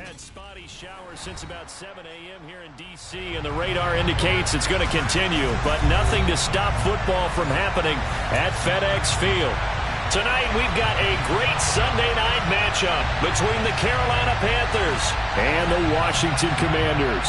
Had spotty showers since about 7 a.m. here in D.C., and the radar indicates it's going to continue, but nothing to stop football from happening at FedEx Field. Tonight, we've got a great Sunday night matchup between the Carolina Panthers and the Washington Commanders.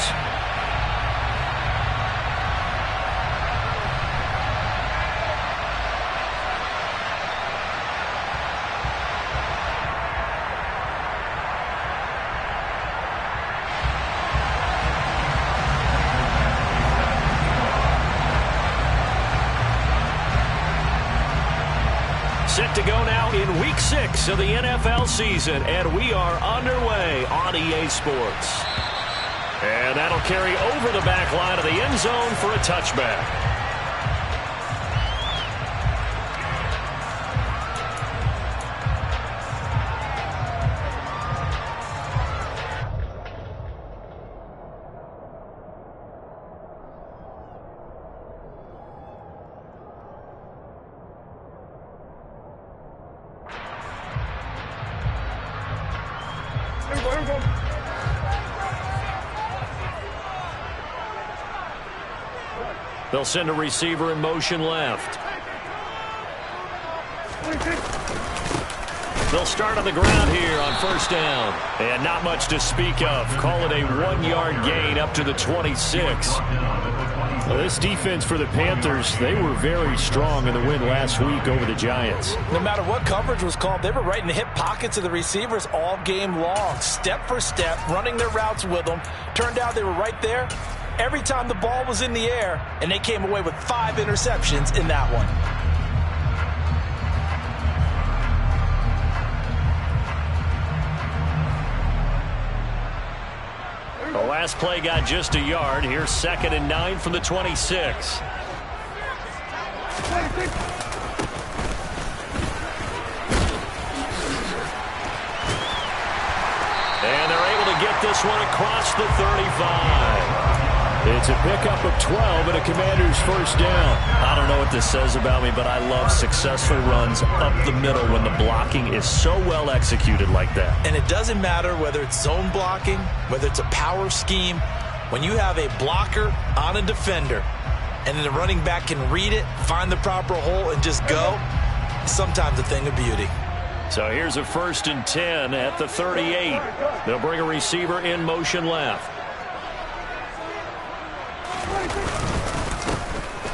Set to go now in Week 6 of the NFL season, and we are underway on EA Sports. And that'll carry over the back line of the end zone for a touchback. They'll send a receiver in motion left. They'll start on the ground here on first down. And not much to speak of. Call it a 1-yard gain up to the 26. Well, this defense for the Panthers, they were very strong in the win last week over the Giants. No matter what coverage was called, they were right in the hip pockets of the receivers all game long. Step for step, running their routes with them. Turned out they were right there every time the ball was in the air, and they came away with 5 interceptions in that one. The last play got just a yard. Here's 2nd and 9 from the 26. And they're able to get this one across the 35. It's a pickup of 12 and a Commander's first down. I don't know what this says about me, but I love successful runs up the middle when the blocking is so well executed like that. And it doesn't matter whether it's zone blocking, whether it's a power scheme. When you have a blocker on a defender and then the running back can read it, find the proper hole, and just go, sometimes a thing of beauty. So here's a 1st and 10 at the 38. They'll bring a receiver in motion left.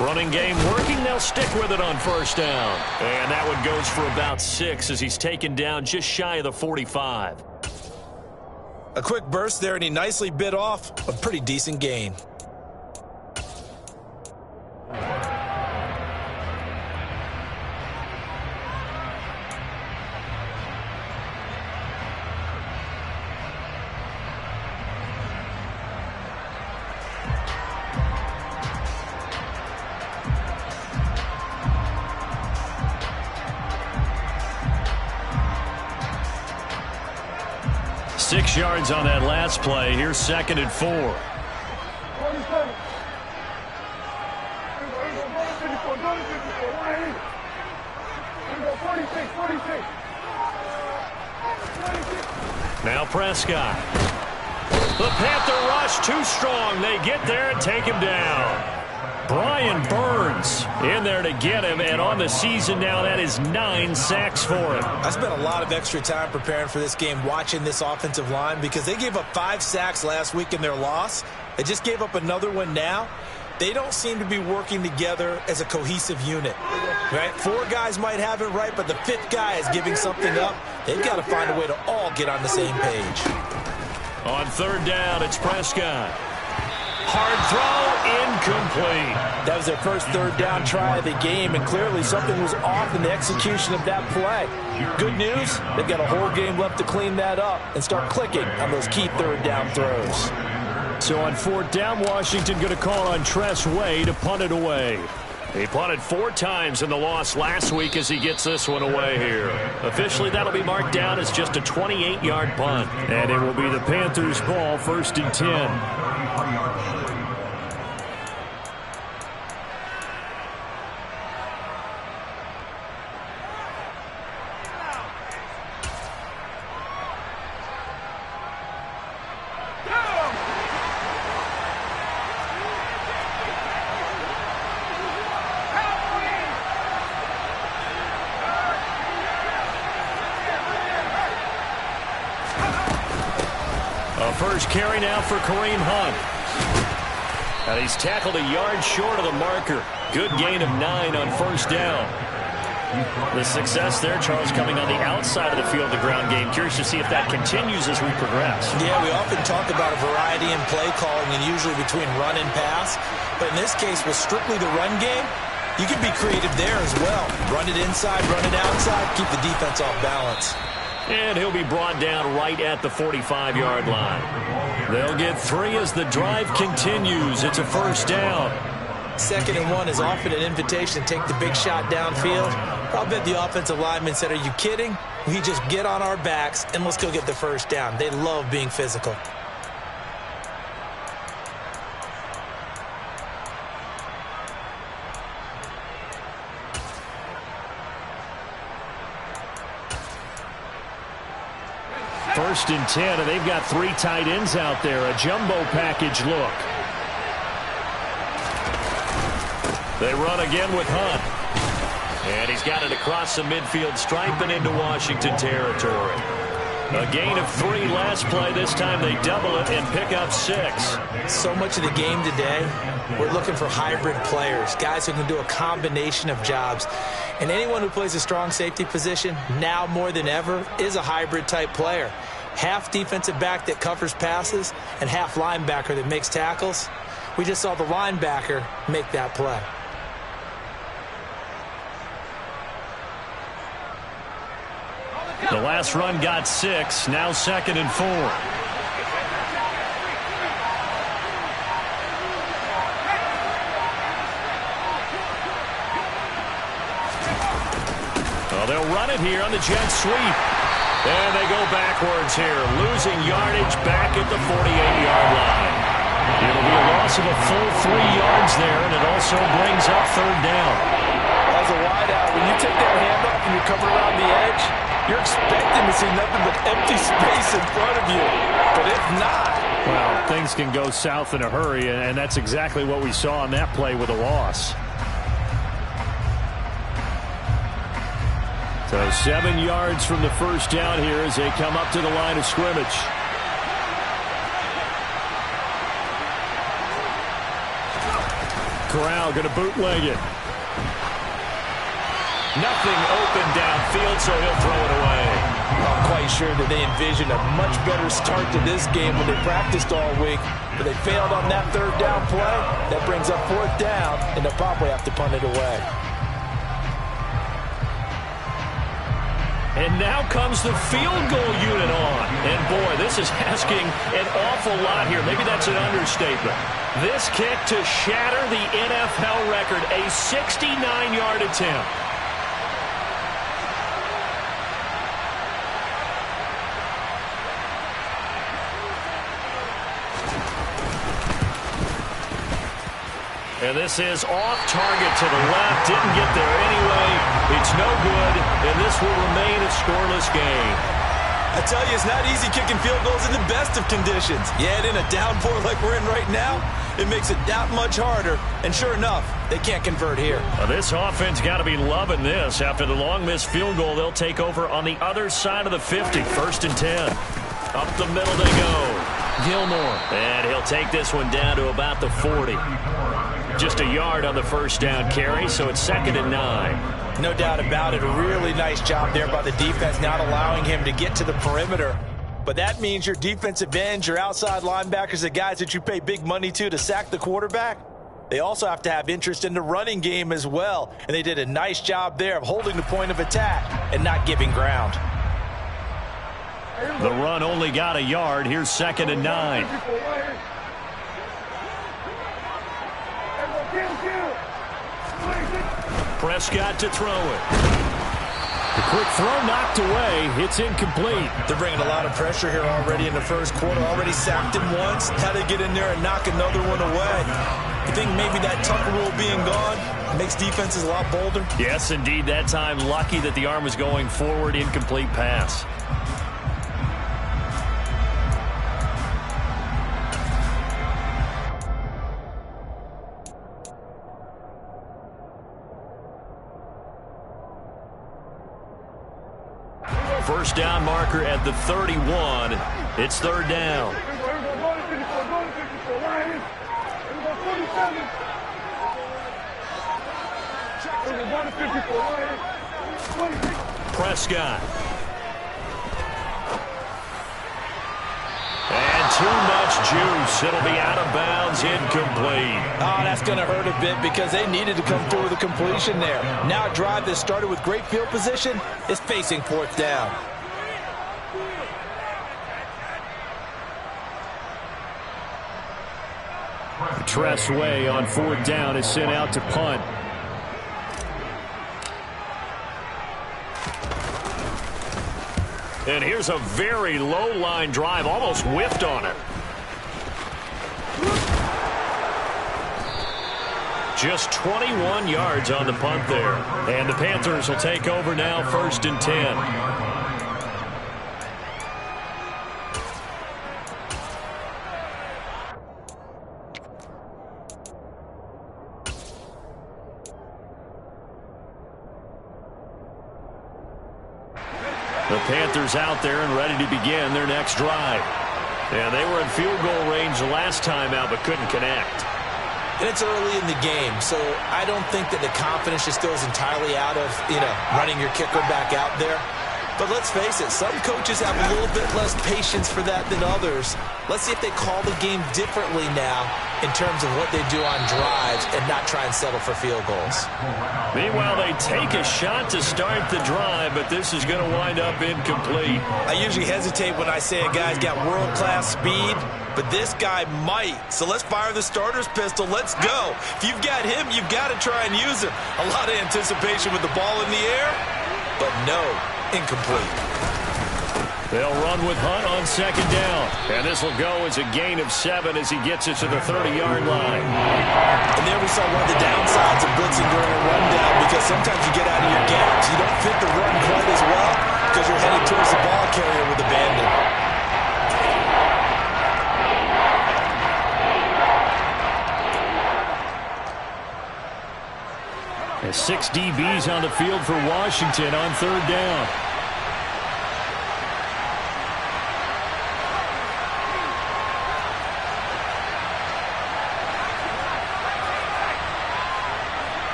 Running game working. They'll stick with it on first down. And that one goes for about 6 as he's taken down just shy of the 45. A quick burst there, and he nicely bit off a pretty decent gain. Six yards on that last play. Here's 2nd and 4. Now Prescott. The Panther rush too strong. They get there and take him down. Brian Burns in there to get him, and on the season now, that is 9 sacks for him. I spent a lot of extra time preparing for this game, watching this offensive line, because they gave up 5 sacks last week in their loss. They just gave up another one now. They don't seem to be working together as a cohesive unit. Right? 4 guys might have it right, but the 5th guy is giving something up. They've got to find a way to all get on the same page. On 3rd down, it's Prescott. Hard throw, incomplete. That was their first 3rd down try of the game, and clearly something was off in the execution of that play. Good news, they've got a whole game left to clean that up and start clicking on those key 3rd down throws. So on 4th down, Washington going to call on Tress Way to punt it away. He punted 4 times in the loss last week as he gets this one away here. Officially, that'll be marked down as just a 28-yard punt. And it will be the Panthers' ball, 1st and 10. A first carry now for Kareem Hunt. And he's tackled a yard short of the marker. Good gain of 9 on first down. The success there, Charles, coming on the outside of the field, the ground game. Curious to see if that continues as we progress. Yeah, we often talk about a variety in play calling and usually between run and pass. But in this case, with strictly the run game, you can be creative there as well. Run it inside, run it outside, keep the defense off balance. And he'll be brought down right at the 45-yard line. They'll get 3 as the drive continues. It's a first down. 2nd and 1 is often an invitation to take the big shot downfield. I'll bet the offensive lineman said, are you kidding? We just get on our backs and let's go get the first down. They love being physical. First and 10, and they've got 3 tight ends out there. A jumbo package look. They run again with Hunt. And he's got it across the midfield stripe and into Washington territory. A gain of 3 last play. This time they double it and pick up 6. So much of the game today, we're looking for hybrid players, guys who can do a combination of jobs. And anyone who plays a strong safety position, now more than ever, is a hybrid type player. Half defensive back that covers passes and half linebacker that makes tackles. We just saw the linebacker make that play. The last run got 6. Now 2nd and 4. Well, they'll run it here on the jet sweep. And they go backwards here, losing yardage back at the 48-yard line. It'll be a loss of a full 3 yards there, and it also brings up 3rd down. As a wideout, when you take that handoff and you come around the edge, you're expecting to see nothing but empty space in front of you. But if not... Well, things can go south in a hurry, and that's exactly what we saw on that play with a loss. So 7 yards from the first down here as they come up to the line of scrimmage. Corral going to bootleg it. Nothing open downfield, so he'll throw it away. I'm quite sure that they envisioned a much better start to this game when they practiced all week. But they failed on that 3rd down play. That brings up 4th down, and they'll probably have to punt it away. And now comes the field goal unit on. And boy, this is asking an awful lot here. Maybe that's an understatement. This kick to shatter the NFL record, a 69-yard attempt. And this is off target to the left. Didn't get there anyway. It's no good, and this will remain a scoreless game. I tell you, it's not easy kicking field goals in the best of conditions. Yet in a downpour like we're in right now, it makes it that much harder. And sure enough, they can't convert here. Well, this offense got to be loving this. After the long missed field goal, they'll take over on the other side of the 50. 1st and 10. Up the middle they go. Gilmore. And he'll take this one down to about the 40. Just a yard on the first down carry, so it's 2nd and 9. No doubt about it. A really nice job there by the defense, not allowing him to get to the perimeter. But that means your defensive ends, your outside linebackers, the guys that you pay big money to sack the quarterback, they also have to have interest in the running game as well. And they did a nice job there of holding the point of attack and not giving ground. The run only got a yard. Here's 2nd and 9. Prescott to throw it. The quick throw knocked away. It's incomplete. They're bringing a lot of pressure here already in the first quarter. Already sacked him once. Had to get in there and knock another one away. You think maybe that Tucker rule being gone makes defenses a lot bolder? Yes, indeed. That time lucky that the arm was going forward. Incomplete pass. First down marker at the 31. It's third down. Prescott. And too much juice. It'll be out of bounds, incomplete. Oh, that's going to hurt a bit because they needed to come through with a completion there. Now a drive that started with great field position is facing fourth down. Tressway on fourth down is sent out to punt. And here's a very low line drive, almost whiffed on it. Just 21 yards on the punt there. And the Panthers will take over now, 1st and 10. The Panthers out there and ready to begin their next drive. And they were in field goal range last time out, but couldn't connect. And it's early in the game, so I don't think that the confidence just goes entirely out of, running your kicker back out there. But let's face it, some coaches have a little bit less patience for that than others. Let's see if they call the game differently now in terms of what they do on drives and not try and settle for field goals. Meanwhile, they take a shot to start the drive, but this is going to wind up incomplete. I usually hesitate when I say a guy's got world-class speed, but this guy might. So let's fire the starter's pistol. Let's go. If you've got him, you've got to try and use him. A lot of anticipation with the ball in the air, but no, incomplete. They'll run with Hunt on second down. And this will go as a gain of 7 as he gets it to the 30-yard line. And there we saw one of the downsides of blitzing during a rundown, because sometimes you get out of your gaps. You don't fit the run quite as well because you're headed towards the ball carrier with abandon. And 6 DBs on the field for Washington on third down.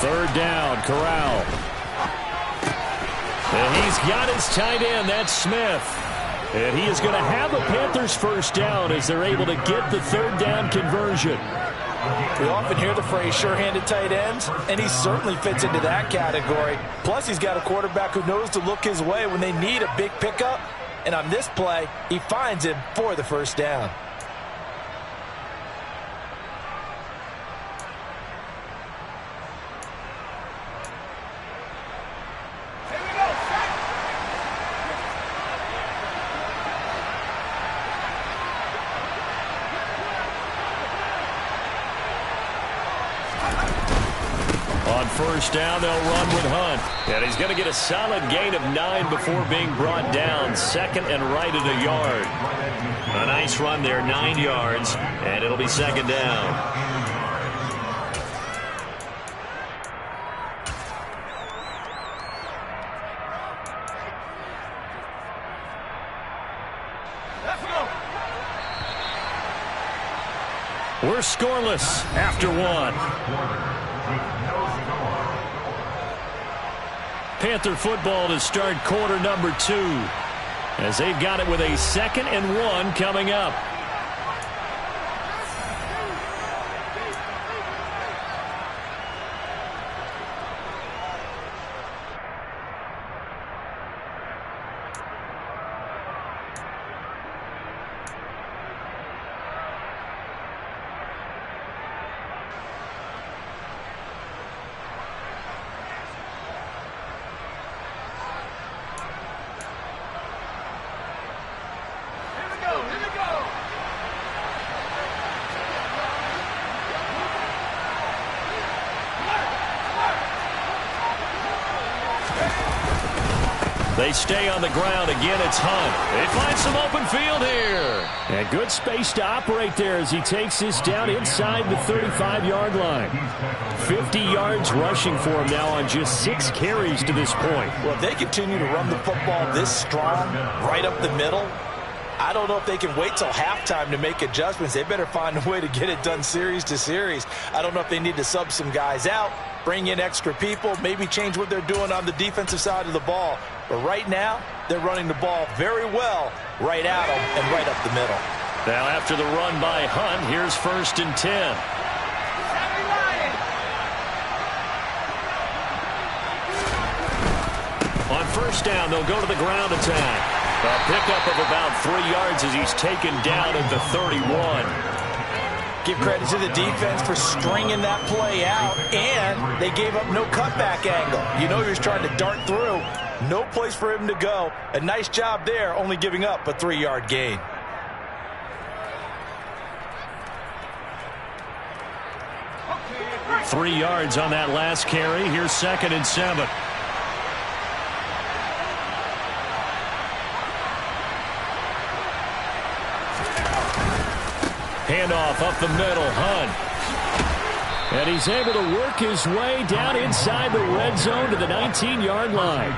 Third down, Corral. And he's got his tight end, that's Smith. And he is going to have a Panthers first down as they're able to get the third down conversion. We often hear the phrase sure-handed tight ends, and he certainly fits into that category. Plus, he's got a quarterback who knows to look his way when they need a big pickup. And on this play, he finds him for the first down. On first down, they'll run with Hunt. And he's going to get a solid gain of 9 before being brought down. Second and right at a yard. A nice run there, 9 yards, and it'll be second down. We're scoreless after 1. Panther football to start quarter number 2 as they've got it with a 2nd and 1 coming up. They stay on the ground. Again, it's Hunt. They find some open field here. And good space to operate there as he takes this down inside the 35-yard line. 50 yards rushing for him now on just 6 carries to this point. Well, if they continue to run the football this strong, right up the middle, I don't know if they can wait till halftime to make adjustments. They better find a way to get it done series to series. I don't know if they need to sub some guys out, bring in extra people, maybe change what they're doing on the defensive side of the ball. But right now, they're running the ball very well right at them and right up the middle. Now after the run by Hunt, here's 1st and 10. On 1st down, they'll go to the ground attack. A pickup of about 3 yards as he's taken down at the 31. Give credit to the defense for stringing that play out, and they gave up no cutback angle. You know he was trying to dart through. No place for him to go. A nice job there, only giving up a 3-yard gain. Okay. 3 yards on that last carry. Here's 2nd and 7. Handoff up the middle, Hunt. And he's able to work his way down inside the red zone to the 19-yard line.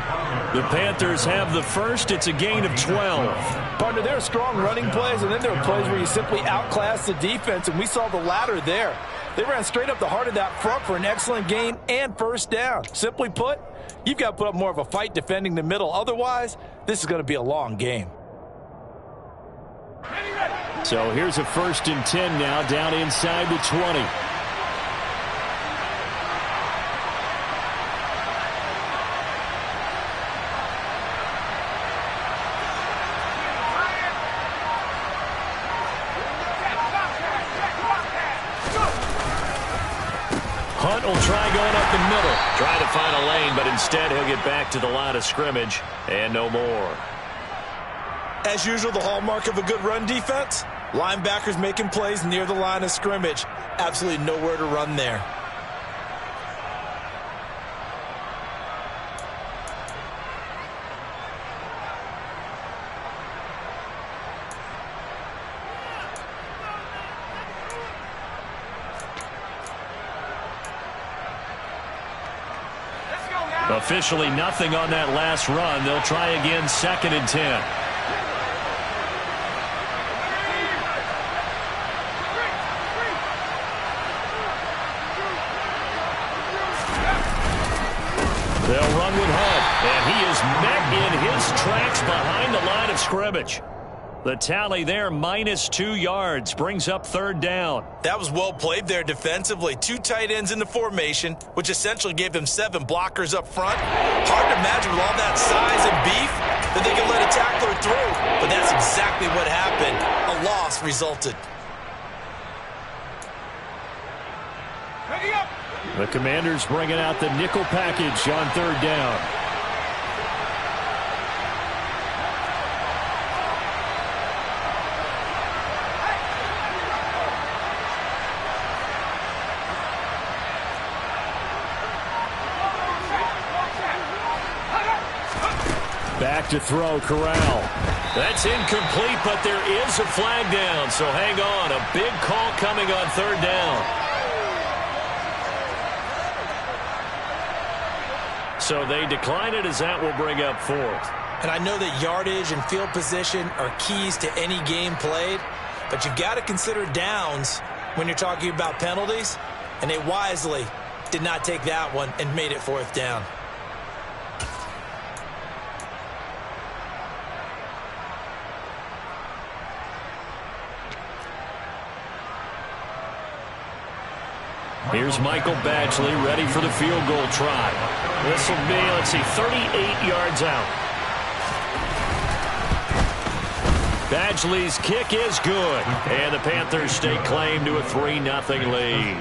The Panthers have the first. It's a gain of 12. Partner, there are strong running plays, and then there are plays where you simply outclass the defense, and we saw the latter there. They ran straight up the heart of that front for an excellent gain and 1st down. Simply put, you've got to put up more of a fight defending the middle. Otherwise, this is going to be a long game. So here's a 1st and 10 now down inside the 20. Hunt will try going up the middle. Try to find a lane, but instead he'll get back to the line of scrimmage and no more. As usual, the hallmark of a good run defense, linebackers making plays near the line of scrimmage. Absolutely nowhere to run there. Officially nothing on that last run. They'll try again, 2nd and 10. They'll run with Hunt, and he is met in his tracks behind the line of scrimmage. The tally there, -2 yards, brings up 3rd down. That was well played there defensively. 2 tight ends in the formation, which essentially gave them 7 blockers up front. Hard to imagine with all that size and beef that they could let a tackler through, but that's exactly what happened. A loss resulted. The Commanders bringing out the nickel package on 3rd down. Back to throw, Corral. That's incomplete, but there is a flag down, so hang on. A big call coming on 3rd down. So they decline it as that will bring up 4th. And I know that yardage and field position are keys to any game played, but you've got to consider downs when you're talking about penalties, and they wisely did not take that one and made it 4th down. Here's Michael Badgley ready for the field goal try. This will be, let's see, 38 yards out. Badgley's kick is good. And the Panthers stake claim to a 3-0 lead.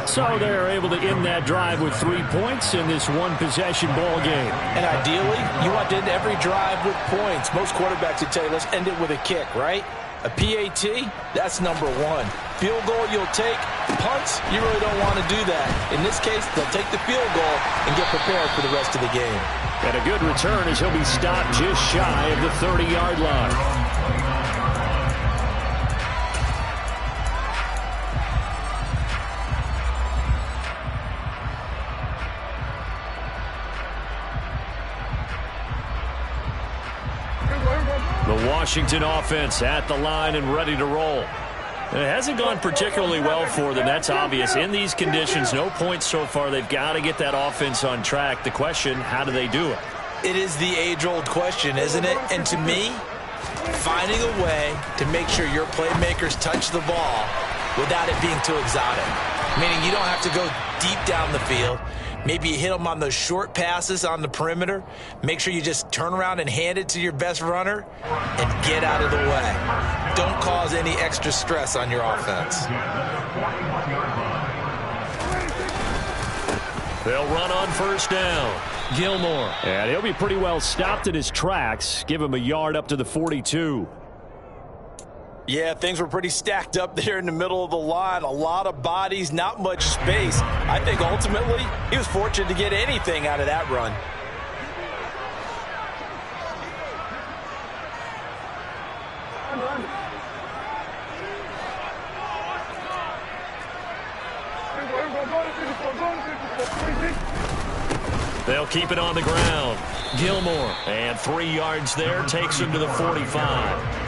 So they're able to end that drive with 3 points in this one-possession ball game. And ideally, you want to end every drive with points. Most quarterbacks would tell you, let's end it with a kick, right? A PAT, that's number one. Field goal you'll take. Punts, you really don't want to do that. In this case, they'll take the field goal and get prepared for the rest of the game. And a good return as he'll be stopped just shy of the 30-yard line. The Washington offense at the line and ready to roll. It hasn't gone particularly well for them. That's obvious. In these conditions, no points so far. They've got to get that offense on track. The question, how do they do it? It is the age-old question, isn't it? And to me, finding a way to make sure your playmakers touch the ball without it being too exotic. Meaning you don't have to go deep down the field. Maybe you hit them on those short passes on the perimeter. Make sure you just turn around and hand it to your best runner and get out of the way. Don't cause any extra stress on your offense. They'll run on first down. Gilmore. And he'll be pretty well stopped in his tracks. Give him a yard up to the 42. Yeah, things were pretty stacked up there in the middle of the line. A lot of bodies, not much space. I think ultimately he was fortunate to get anything out of that run. They'll keep it on the ground. Gilmore. And 3 yards there. Takes him to the 45.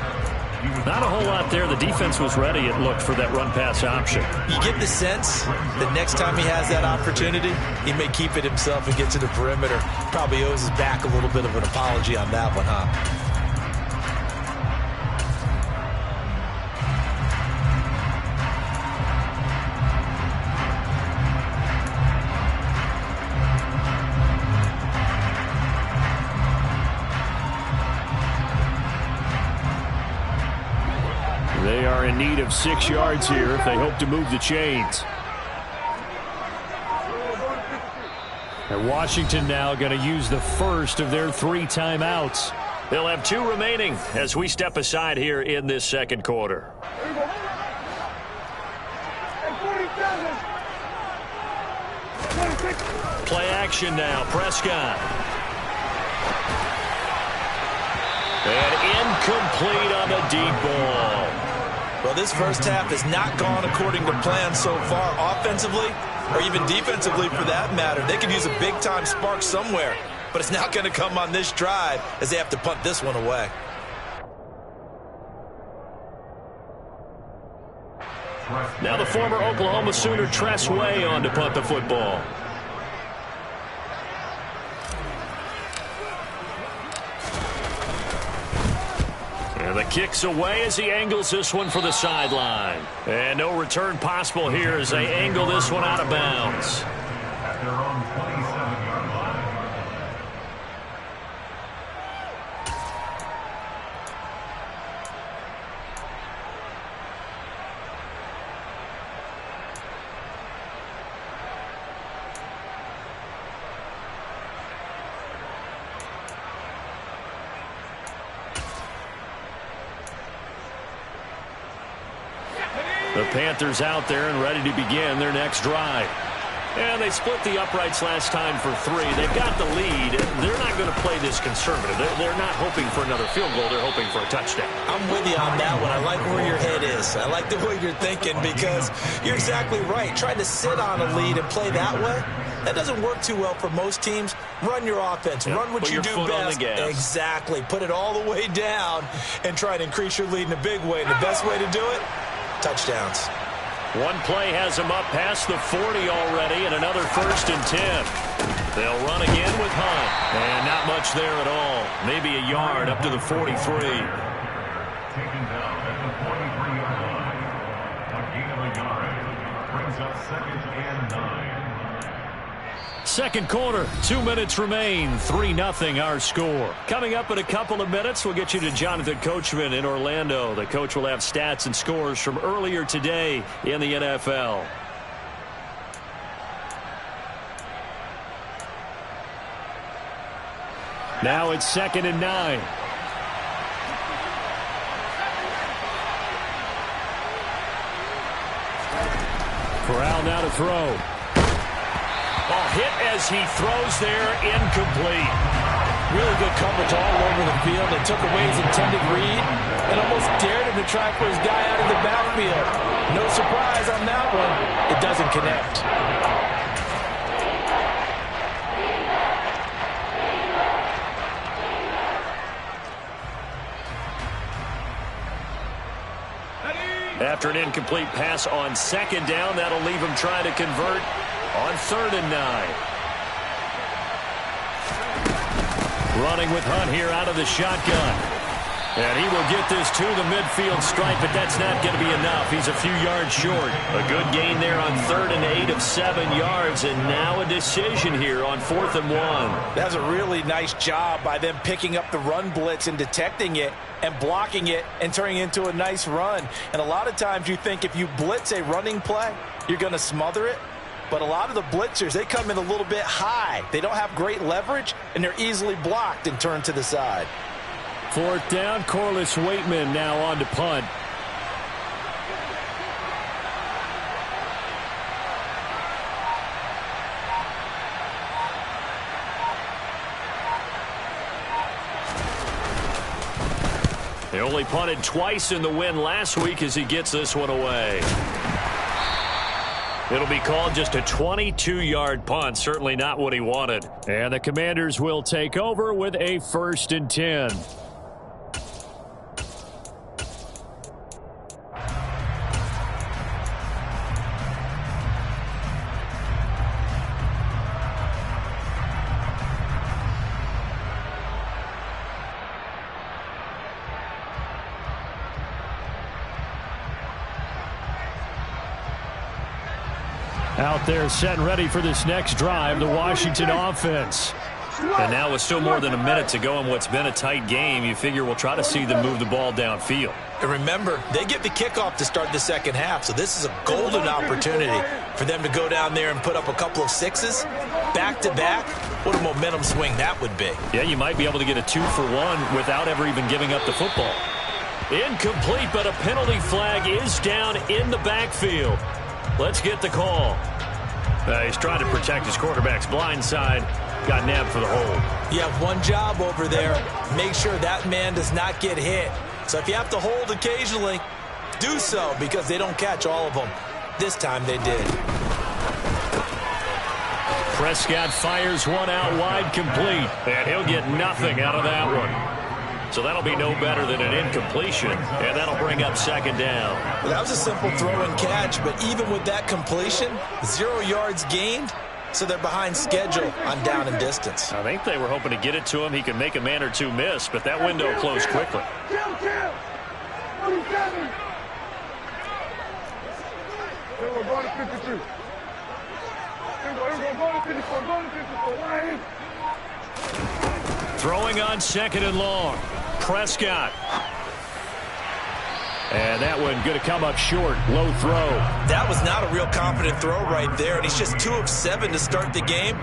Not a whole lot there. The defense was ready, it looked, for that run-pass option. You get the sense that next time he has that opportunity, he may keep it himself and get to the perimeter. Probably owes his back a little bit of an apology on that one, huh? They are in need of 6 yards here if they hope to move the chains. And Washington now going to use the first of their 3 timeouts. They'll have 2 remaining as we step aside here in this second quarter. Play action now. Prescott. And incomplete on the deep ball. Well, this first half has not gone according to plan so far, offensively or even defensively for that matter. They could use a big-time spark somewhere, but it's not going to come on this drive as they have to punt this one away. Now the former Oklahoma Sooner Tress Way on to punt the football. And the kick's away as he angles this one for the sideline. And no return possible here as they angle this one out of bounds. At their own 27-yard line. The Panthers out there and ready to begin their next drive. And they split the uprights last time for 3. They've got the lead. They're not going to play this conservative. They're not hoping for another field goal. They're hoping for a touchdown. I'm with you on that one. I like where your head is. I like the way you're thinking because you're exactly right. Trying to sit on a lead and play that way, that doesn't work too well for most teams. Run your offense. Run what you do best. Exactly. Put it all the way down and try to increase your lead in a big way. And the best way to do it, touchdowns. One play has them up past the 40 already, and another 1st and 10. They'll run again with Hunt. And not much there at all. Maybe a yard up to the 43. Taken down at the 43-yard line. A gain of a yard. Brings up 2nd and 9. Second quarter, 2 minutes remain, 3-0 our score. Coming up in a couple of minutes, we'll get you to Jonathan Coachman in Orlando. The coach will have stats and scores from earlier today in the NFL. Now it's 2nd and 9. Corral now to throw. Oh, hit as he throws there, incomplete. Really good coverage all over the field. They took away his intended read and almost dared him to try for his guy out of the backfield. No surprise on that one. It doesn't connect. After an incomplete pass on second down, that'll leave him trying to convert on 3rd and 9. Running with Hunt here out of the shotgun. And he will get this to the midfield stripe, but that's not going to be enough. He's a few yards short. A good gain there on 3rd and 8 of 7 yards, and now a decision here on 4th and 1. That's a really nice job by them picking up the run blitz and detecting it and blocking it and turning it into a nice run. And a lot of times you think if you blitz a running play, you're going to smother it. But a lot of the blitzers, they come in a little bit high. They don't have great leverage, and they're easily blocked and turned to the side. 4th down, Corliss Waitman now on to punt. He only punted twice in the win last week as he gets this one away. It'll be called just a 22-yard punt, certainly not what he wanted. And the Commanders will take over with a 1st and 10. Out there set and ready for this next drive, the Washington offense. And now with still more than a minute to go in what's been a tight game, you figure we'll try to see them move the ball downfield. And remember, they get the kickoff to start the second half, so this is a golden opportunity for them to go down there and put up a couple of sixes back-to-back. What a momentum swing that would be. Yeah, you might be able to get a 2-for-1 without ever even giving up the football. Incomplete, but a penalty flag is down in the backfield. Let's get the call. He's trying to protect his quarterback's blind side. Got nabbed for the hold. You have one job over there. Make sure that man does not get hit. So if you have to hold occasionally, do so because they don't catch all of them. This time they did. Prescott fires one out wide complete, and he'll get nothing out of that one. So that'll be no better than an incompletion, and that'll bring up 2nd down. Well, that was a simple throw and catch, but even with that completion, 0 yards gained, so they're behind schedule on down and distance. I think they were hoping to get it to him. He could make a man or two miss, but that window closed quickly. Throwing on 2nd and long. Prescott. And that one going to come up short. Low throw. That was not a real confident throw right there, and he's just 2 of 7 to start the game.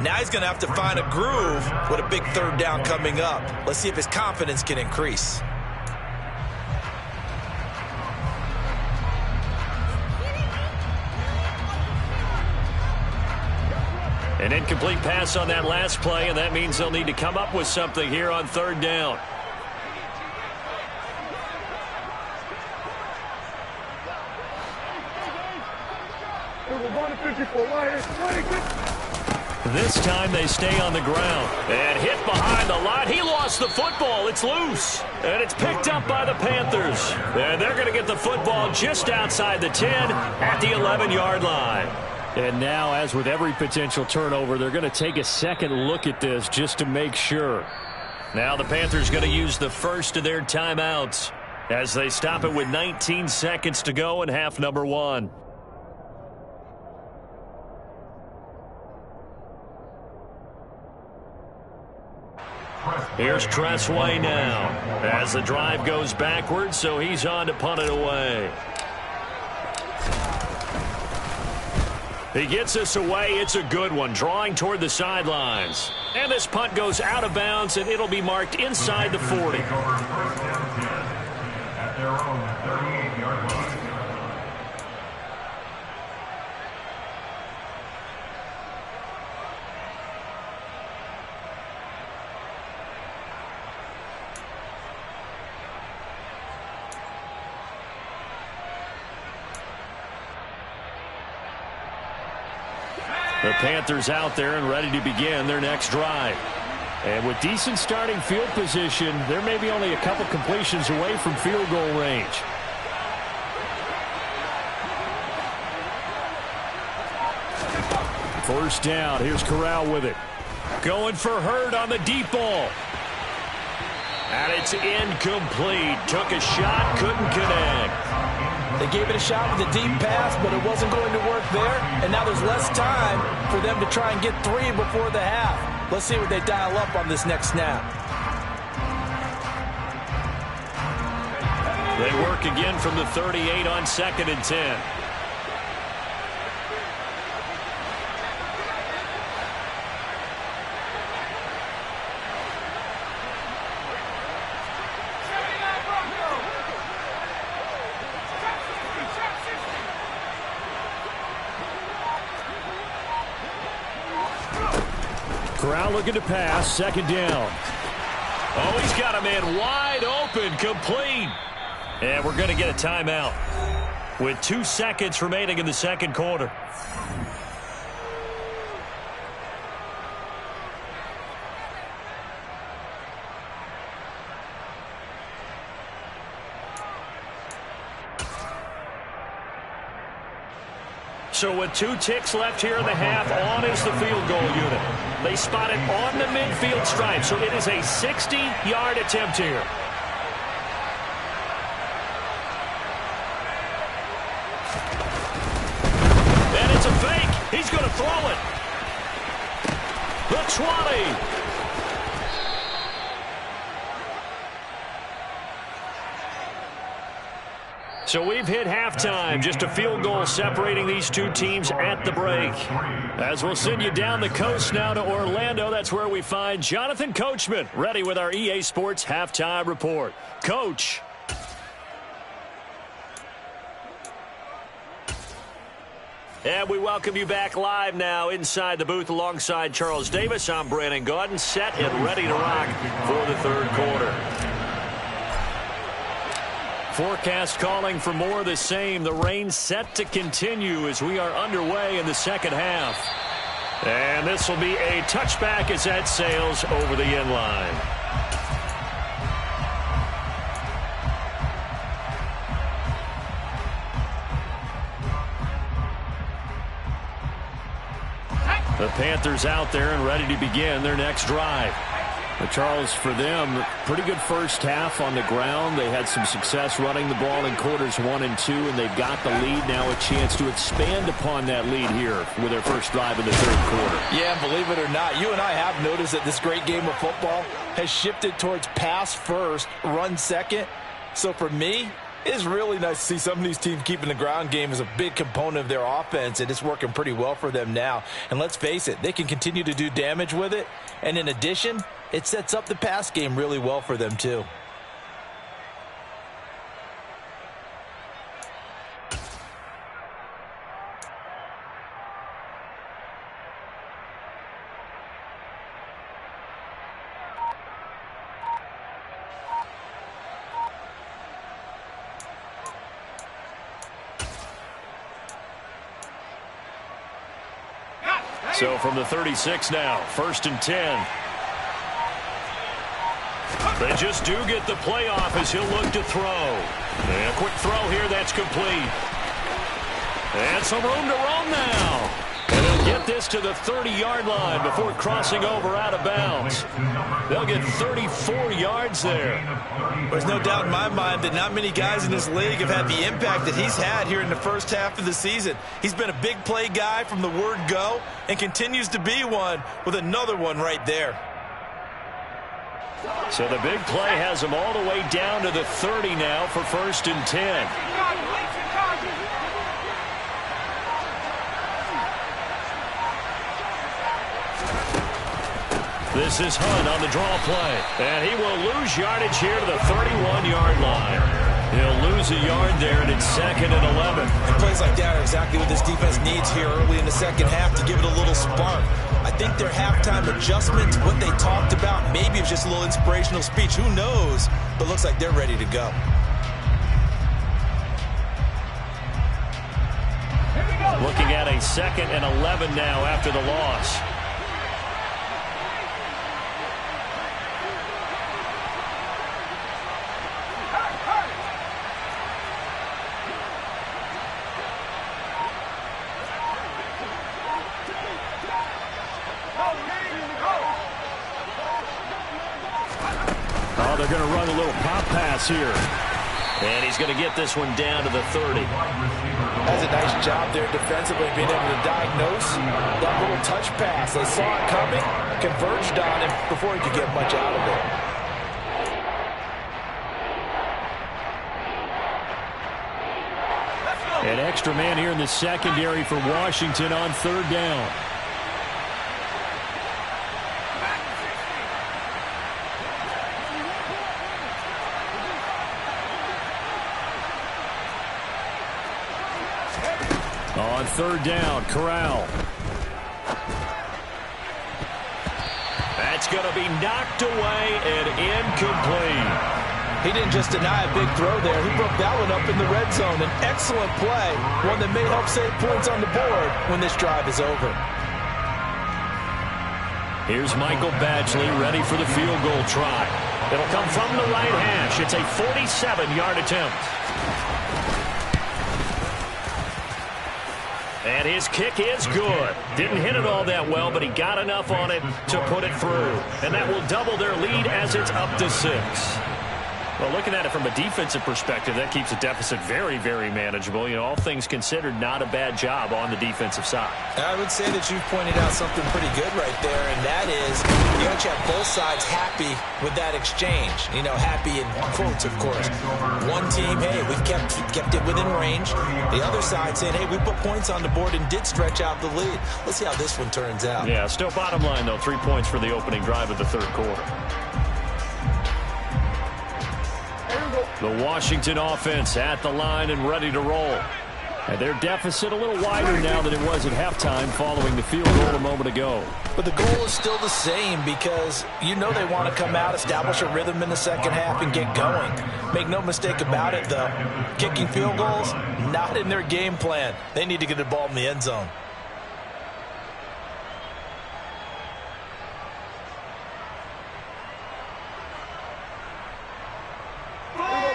Now he's going to have to find a groove with a big 3rd down coming up. Let's see if his confidence can increase. An incomplete pass on that last play, and that means they'll need to come up with something here on 3rd down. This time they stay on the ground. And hit behind the line. He lost the football. It's loose. And it's picked up by the Panthers. And they're going to get the football just outside the 10 at the 11-yard line. And now, as with every potential turnover, they're going to take a second look at this just to make sure. Now the Panthers going to use the first of their timeouts as they stop it with 19 seconds to go in half number 1. Here's Tressway now as the drive goes backwards, so he's on to punt it away. He gets this away. It's a good one, drawing toward the sidelines. And this punt goes out of bounds, and it'll be marked inside the 40. The Panthers out there and ready to begin their next drive. And with decent starting field position, there may be only a couple completions away from field goal range. First down. Here's Corral with it. Going for Hurd on the deep ball. And it's incomplete. Took a shot, couldn't connect. They gave it a shot with a deep pass, but it wasn't going to work there. And now there's less time for them to try and get 3 before the half. Let's see what they dial up on this next snap. They work again from the 38 on 2nd and 10. Corral looking to pass, 2nd down. Oh, he's got a man wide open, complete. And we're going to get a timeout with 2 seconds remaining in the second quarter. So with 2 ticks left here in the half, on is the field goal unit. They spot it on the midfield stripe, so it is a 60-yard attempt here. And it's a fake. He's going to throw it. The 20. So we've hit halftime, just a field goal separating these two teams at the break. As we'll send you down the coast now to Orlando, that's where we find Jonathan Coachman, ready with our EA Sports Halftime Report. Coach. And we welcome you back live now inside the booth alongside Charles Davis. I'm Brandon Gaudin, set and ready to rock for the third quarter. Forecast calling for more of the same. The rain set to continue as we are underway in the second half. And this will be a touchback as that sails over the end line. The Panthers out there and ready to begin their next drive. But Charles, for them, pretty good first half on the ground. They had some success running the ball in quarters 1 and 2, and they've got the lead now, a chance to expand upon that lead here with their first drive in the third quarter. Yeah, believe it or not, you and I have noticed that this great game of football has shifted towards pass first, run second. So for me, it's really nice to see some of these teams keeping the ground game as a big component of their offense, and it's working pretty well for them now. And let's face it, they can continue to do damage with it. And in addition, it sets up the pass game really well for them too. So from the 36 now, 1st and 10. They just do get the playoff as he'll look to throw. And a quick throw here, that's complete. And some room to roam now. And they'll get this to the 30-yard line before crossing over out of bounds. They'll get 34 yards there. There's no doubt in my mind that not many guys in this league have had the impact that he's had here in the first half of the season. He's been a big play guy from the word go and continues to be one with another one right there. So the big play has him all the way down to the 30 now for 1st and 10. This is Hunt on the draw play. And he will lose yardage here to the 31-yard line. He'll lose a yard there, and it's 2nd and 11. And plays like that are exactly what this defense needs here early in the second half to give it a little spark. I think their halftime adjustment, what they talked about, maybe it was just a little inspirational speech. Who knows? But looks like they're ready to go. Here we go. Looking at a 2nd and 11 now after the loss. Oh, they're going to run a little pop pass here. And he's going to get this one down to the 30. That's a nice job there defensively, being able to diagnose that little touch pass. They saw it coming, converged on him before he could get much out of it. An extra man here in the secondary for Washington on 3rd down. On 3rd down, Corral. That's going to be knocked away and incomplete. He didn't just deny a big throw there. He broke that one up in the red zone. An excellent play, one that may help save points on the board when this drive is over. Here's Michael Badgley ready for the field goal try. It'll come from the right hash. It's a 47-yard attempt. And his kick is good. Didn't hit it all that well, but he got enough on it to put it through. And that will double their lead as it's up to 6. Well, looking at it from a defensive perspective, that keeps the deficit very, very manageable. You know, all things considered, not a bad job on the defensive side. I would say that you've pointed out something pretty good right there, and that is you have to have both sides happy with that exchange. You know, happy in quotes, of course. One team, hey, we've kept it within range. The other side saying, hey, we put points on the board and did stretch out the lead. Let's see how this one turns out. Yeah, still bottom line, though, 3 points for the opening drive of the 3rd quarter. The Washington offense at the line and ready to roll. And their deficit a little wider now than it was at halftime following the field goal a moment ago. But the goal is still the same because you know they want to come out, establish a rhythm in the second half, and get going. Make no mistake about it, though. Kicking field goals, not in their game plan. They need to get the ball in the end zone.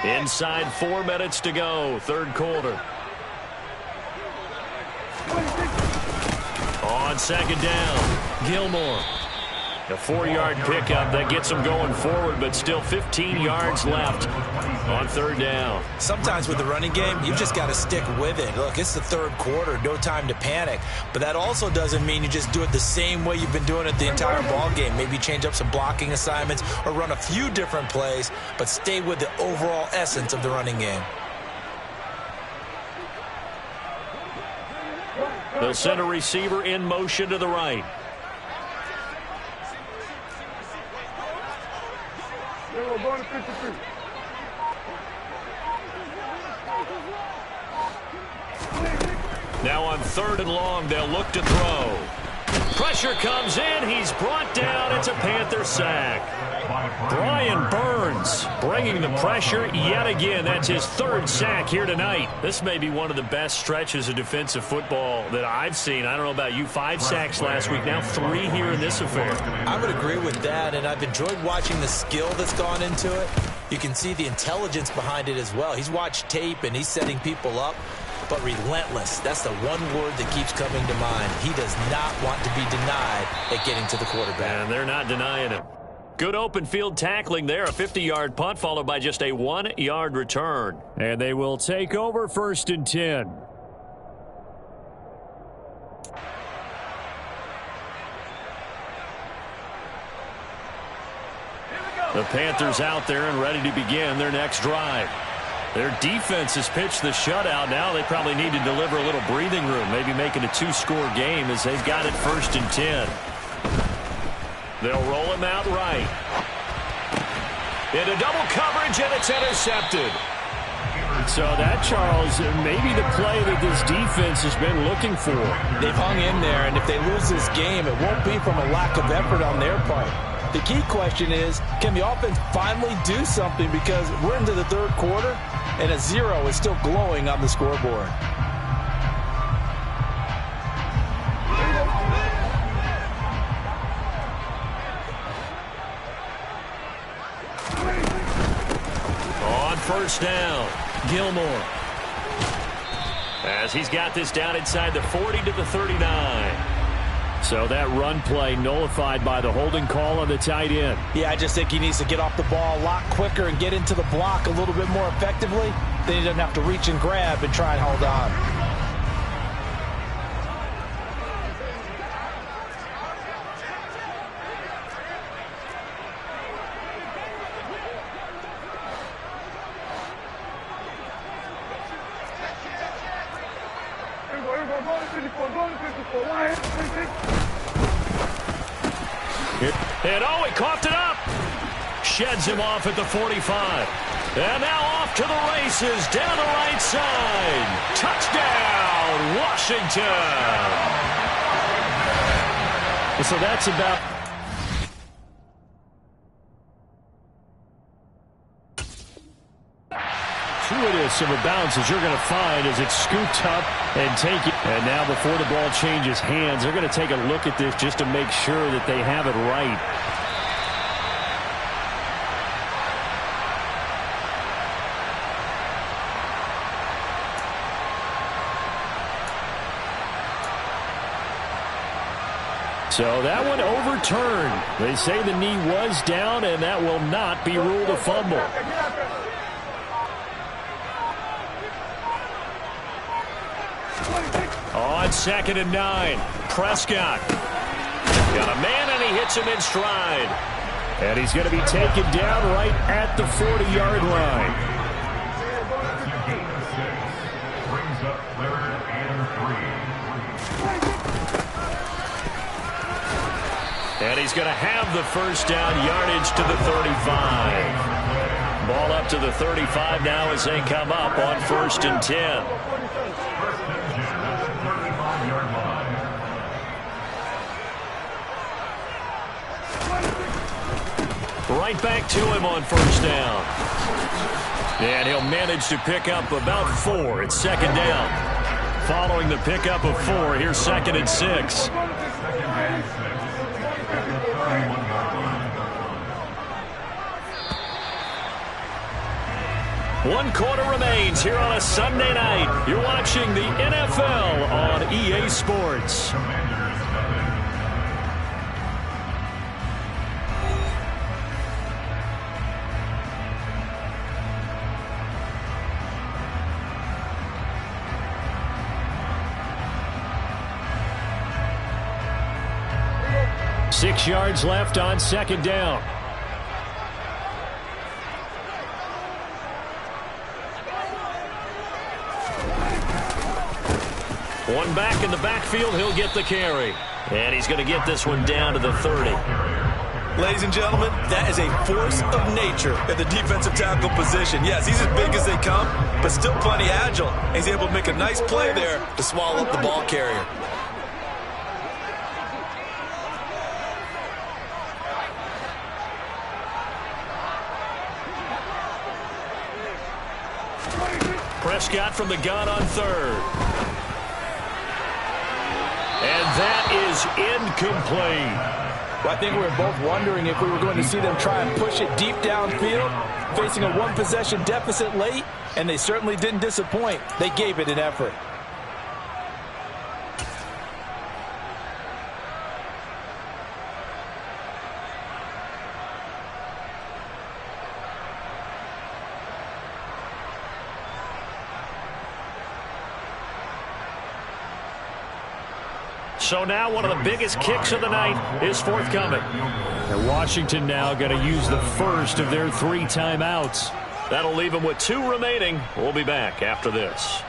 Inside 4 minutes to go, 3rd quarter. On 2nd down, Gilmore. A 4-yard pickup that gets them going forward, but still 15 yards left on 3rd down. Sometimes with the running game, you've just got to stick with it. Look, it's the 3rd quarter, no time to panic. But that also doesn't mean you just do it the same way you've been doing it the entire ball game. Maybe change up some blocking assignments or run a few different plays, but stay with the overall essence of the running game. They'll send a receiver in motion to the right. Now on 3rd and long, they'll look to throw. Pressure comes in. He's brought down. It's a Panther sack. Brian Burns bringing the pressure yet again. That's his 3rd sack here tonight. This may be one of the best stretches of defensive football that I've seen. I don't know about you. 5 sacks last week. Now 3 here in this affair. I would agree with that, and I've enjoyed watching the skill that's gone into it. You can see the intelligence behind it as well. He's watched tape, and he's setting people up. But relentless, that's the one word that keeps coming to mind. He does not want to be denied at getting to the quarterback. And they're not denying him. Good open field tackling there. A 50-yard punt followed by just a 1-yard return. And they will take over 1st and 10. The Panthers out there and ready to begin their next drive. Their defense has pitched the shutout. Now they probably need to deliver a little breathing room, maybe make it a 2-score game as they've got it 1st and 10. They'll roll him out right. Into double coverage, and it's intercepted. So that, Charles, maybe the play that this defense has been looking for. They've hung in there, and if they lose this game, it won't be from a lack of effort on their part. The key question is, can the offense finally do something? Because we're into the 3rd quarter, and a 0 is still glowing on the scoreboard. first down. Gilmore. As he's got this down inside the 40 to the 39. So that run play nullified by the holding call on the tight end. Yeah, I just think he needs to get off the ball a lot quicker and get into the block a little bit more effectively. Then he doesn't have to reach and grab and try and hold on. And oh, he coughed it up. Sheds him off at the 45. And now off to the races down the right side. Touchdown, Washington. So that's about... Fluidest of a bounce as you're going to find as it's scooped up and taken. And now before the ball changes hands, they're going to take a look at this just to make sure that they have it right. So that one overturned. They say the knee was down, and that will not be ruled a fumble. On 2nd and 9, Prescott. Got a man, and he hits him in stride. And he's going to be taken down right at the 40-yard line. And he's going to have the first down, yardage to the 35. Ball up to the 35 now as they come up on 1st and 10. Right back to him on 1st down. And he'll manage to pick up about 4. It's 2nd down. Following the pickup of 4, here's 2nd and 6. One quarter remains here on a Sunday night. You're watching the NFL on EA Sports. Six yards left on 2nd down. One back in the backfield, he'll get the carry. And he's going to get this one down to the 30. Ladies and gentlemen, that is a force of nature at the defensive tackle position. Yes, he's as big as they come, but still plenty agile. And he's able to make a nice play there to swallow up the ball carrier. Prescott from the gun on 3rd. And that is incomplete. Well, I think we were both wondering if we were going to see them try and push it deep downfield, facing a one-possession deficit late, and they certainly didn't disappoint. They gave it an effort. So now one of the biggest kicks of the night is forthcoming. And Washington now going to use the first of their 3 timeouts. That'll leave them with 2 remaining. We'll be back after this.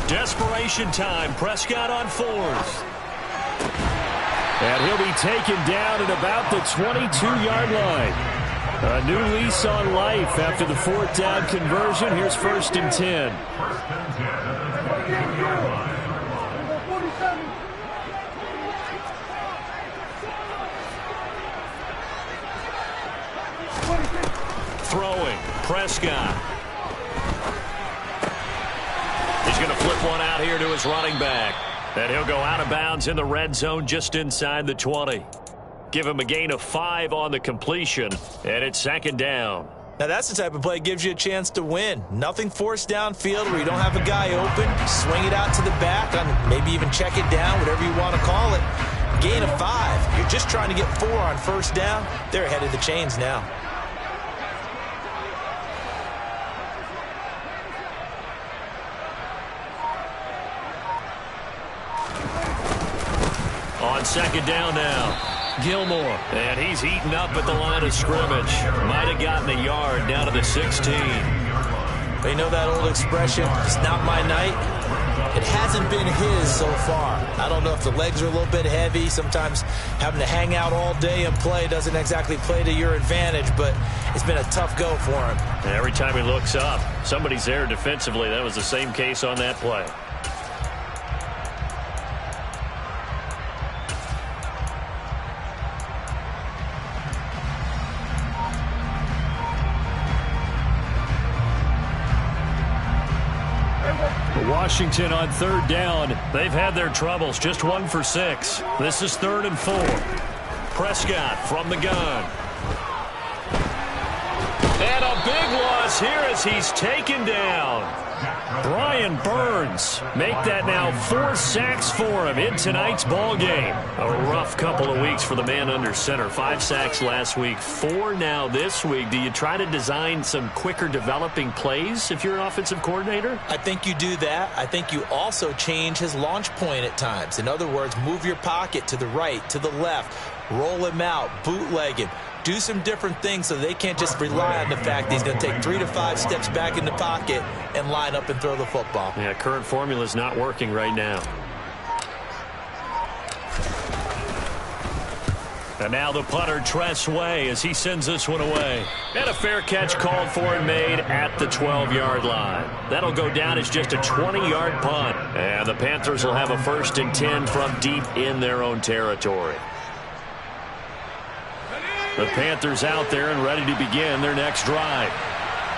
Desperation time. Prescott on 4th. And he'll be taken down at about the 22-yard line. A new lease on life after the fourth down conversion. Here's 1st and 10. Throwing, Prescott. He's going to flip one out here to his running back. And he'll go out of bounds in the red zone just inside the 20. Give him a gain of 5 on the completion, and it's 2nd down. Now that's the type of play that gives you a chance to win. Nothing forced downfield where you don't have a guy open. Swing it out to the back, maybe even check it down, whatever you want to call it. Gain of 5. You're just trying to get 4 on 1st down. They're ahead of the chains now. On 2nd down now, Gilmore. And he's eaten up at the line of scrimmage. Might have gotten a yard down to the 16. But you know that old expression, it's not my night? It hasn't been his so far. I don't know if the legs are a little bit heavy. Sometimes having to hang out all day and play doesn't exactly play to your advantage, but it's been a tough go for him. Every time he looks up, somebody's there defensively. That was the same case on that play. Washington on 3rd down. They've had their troubles. Just 1 for 6. This is 3rd and 4. Prescott from the gun. And a big loss here as he's taken down. Brian Burns make that now 4 sacks for him in tonight's ball game. A rough couple of weeks for the man under center. 5 sacks last week, 4 now this week. Do you try to design some quicker developing plays if you're an offensive coordinator? I think you do that. I think you also change his launch point at times. In other words, move your pocket to the right, to the left, roll him out, bootleg him. Do some different things so they can't just rely on the fact that he's going to take 3 to 5 steps back in the pocket and line up and throw the football. Yeah, current formula is not working right now. And now the punter, Tress Way, as he sends this one away. And a fair catch called for and made at the 12-yard line. That'll go down as just a 20-yard punt. And the Panthers will have a 1st and 10 from deep in their own territory. The Panthers out there and ready to begin their next drive.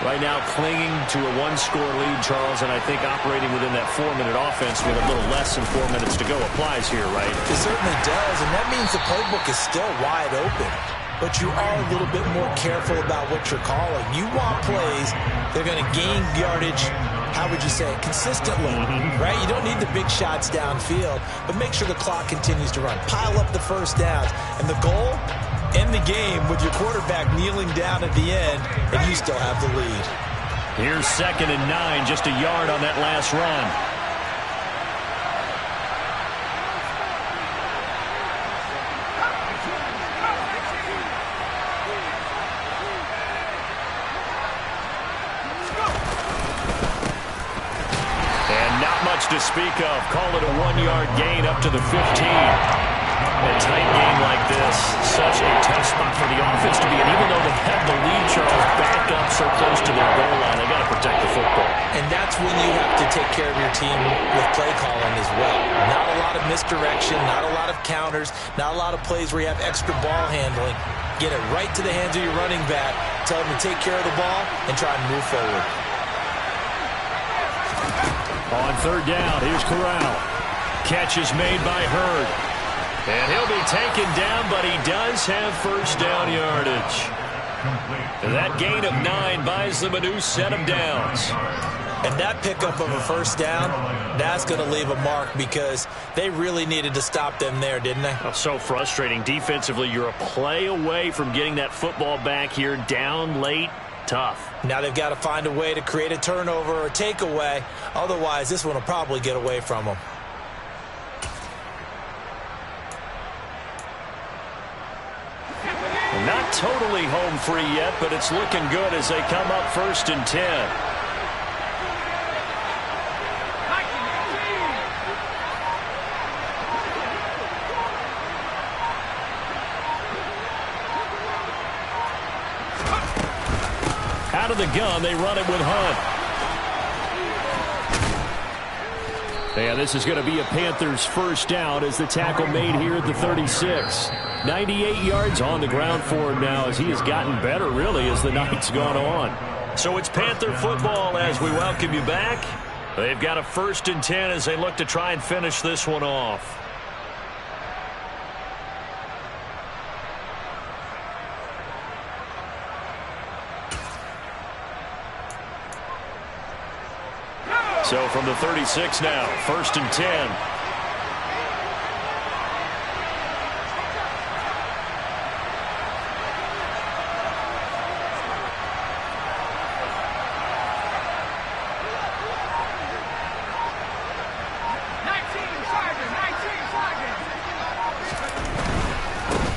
Right now clinging to a 1-score lead, Charles, and I think operating within that 4-minute offense with a little less than 4 minutes to go applies here, right? It certainly does, and that means the playbook is still wide open. But you are a little bit more careful about what you're calling. You want plays that are going to gain yardage, how would you say it, consistently, right? You don't need the big shots downfield, but make sure the clock continues to run. Pile up the 1st downs, and the goal, end the game with your quarterback kneeling down at the end, and you still have the lead. Here's 2nd and 9, just a yard on that last run. And not much to speak of. Call it a 1-yard gain up to the 15. A tight game like this, such a tough spot for the offense to be in. Even though they have the lead, Charles, back up so close to their goal line, they got to protect the football. And that's when you have to take care of your team with play calling as well. Not a lot of misdirection, not a lot of counters, not a lot of plays where you have extra ball handling. Get it right to the hands of your running back, tell them to take care of the ball, and try and move forward. On 3rd down, here's Corral. Catch is made by Hurd. And he'll be taken down, but he does have 1st down yardage. And that gain of 9 buys them a new set of downs. And that pickup of a 1st down, that's going to leave a mark because they really needed to stop them there, didn't they? Oh, so frustrating. Defensively, you're a play away from getting that football back here down late. Tough. Now they've got to find a way to create a turnover or a takeaway. Otherwise, this one will probably get away from them. Not totally home free yet, but it's looking good as they come up 1st and 10. out of the gun. They run it with Hunt. And this is going to be a Panthers first down as the tackle made here at the 36. 98 yards on the ground for him now as he has gotten better, really, as the night's gone on. So it's Panther football as we welcome you back. They've got a 1st and 10 as they look to try and finish this one off. So from the 36 now, 1st and 10.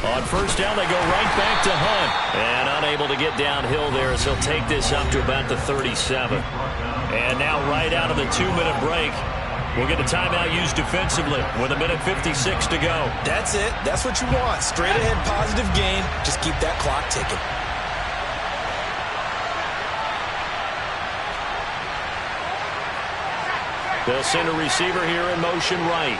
On 1st down, they go right back to Hunt. And unable to get downhill there as he'll take this up to about the 37. And now right out of the 2-minute break, we'll get a timeout used defensively with 1:56 to go. That's it. That's what you want. Straight ahead positive gain. Just keep that clock ticking. They'll send a receiver here in motion right.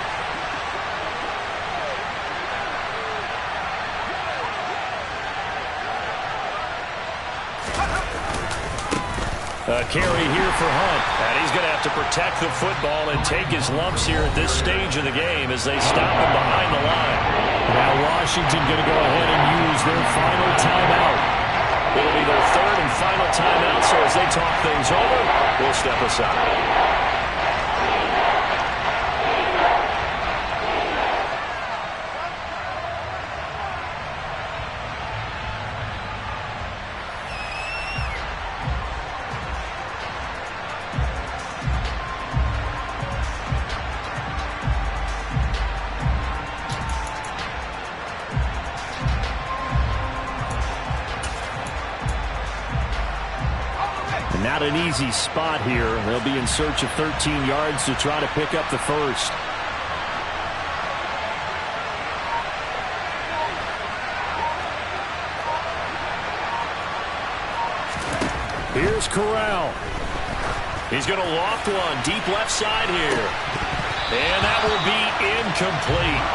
A carry here for Hunt. And he's going to have to protect the football and take his lumps here at this stage of the game as they stop him behind the line. Now Washington going to go ahead and use their final timeout. It'll be their 3rd and final timeout, so as they talk things over, we'll step aside. Not an easy spot here. They'll be in search of 13 yards to try to pick up the 1st. Here's Corral. He's going to loft one deep left side here. And that will be incomplete.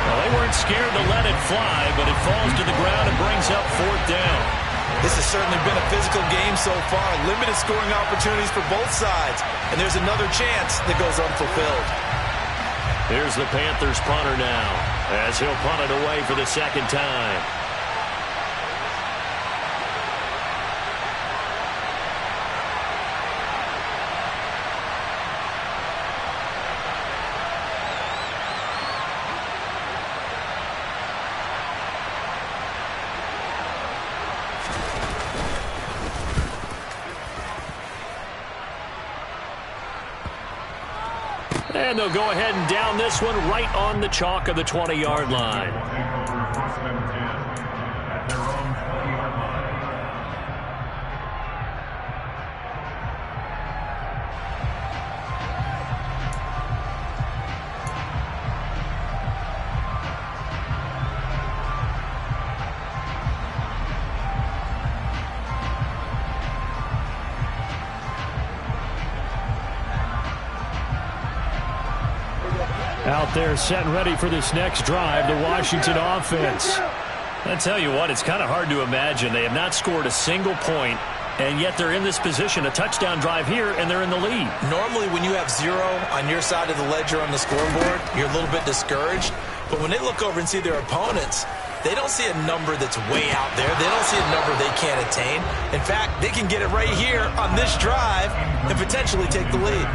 Well, they weren't scared to let it fly, but it falls to the ground and brings up 4th down. This has certainly been a physical game so far. Limited scoring opportunities for both sides. And there's another chance that goes unfulfilled. Here's the Panthers punter now as he'll punt it away for the 2nd time. And they'll go ahead and down this one right on the chalk of the 20-yard line. Out there set and ready for this next drive, the Washington offense. I tell you what, it's kind of hard to imagine. They have not scored a single point, and yet they're in this position, a touchdown drive here, and they're in the lead. Normally, when you have 0 on your side of the ledger on the scoreboard, you're a little bit discouraged. But when they look over and see their opponents, they don't see a number that's way out there. They don't see a number they can't attain. In fact, they can get it right here on this drive and potentially take the lead.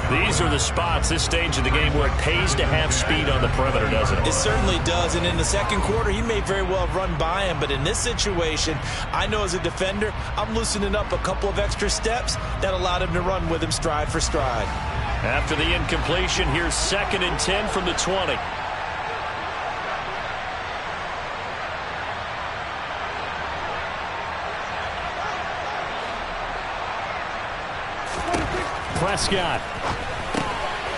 These are the spots, this stage of the game, where it pays to have speed on the perimeter, doesn't it? It certainly does, and in the second quarter, he may very well have run by him, but in this situation, I know as a defender, I'm loosening up a couple of extra steps that allowed him to run with him stride for stride. After the incompletion, here's 2nd and 10 from the 20. Prescott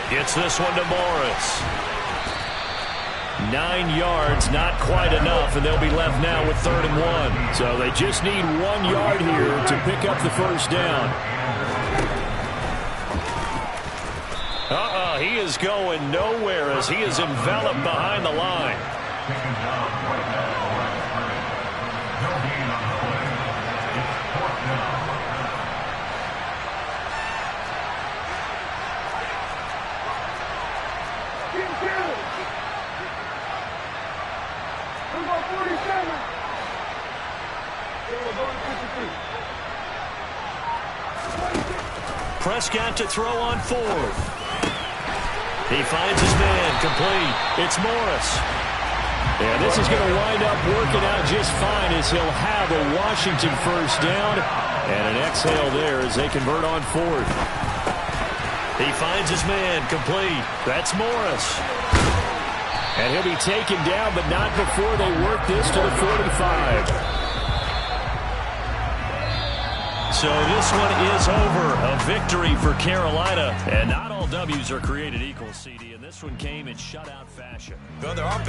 gets this one to Morris. 9 yards, not quite enough, and they'll be left now with 3rd and 1. So they just need 1 yard here to pick up the first down. He is going nowhere as he is enveloped behind the line. Prescott to throw on 4th. He finds his man, complete. It's Morris. And this is going to wind up working out just fine as he'll have a Washington first down. And an exhale there as they convert on 4th. He finds his man, complete. That's Morris. And he'll be taken down, but not before they work this to the 45. So this one is over. A victory for Carolina. And not all W's are created equal, CD. And this one came in shutout fashion. Well, their offense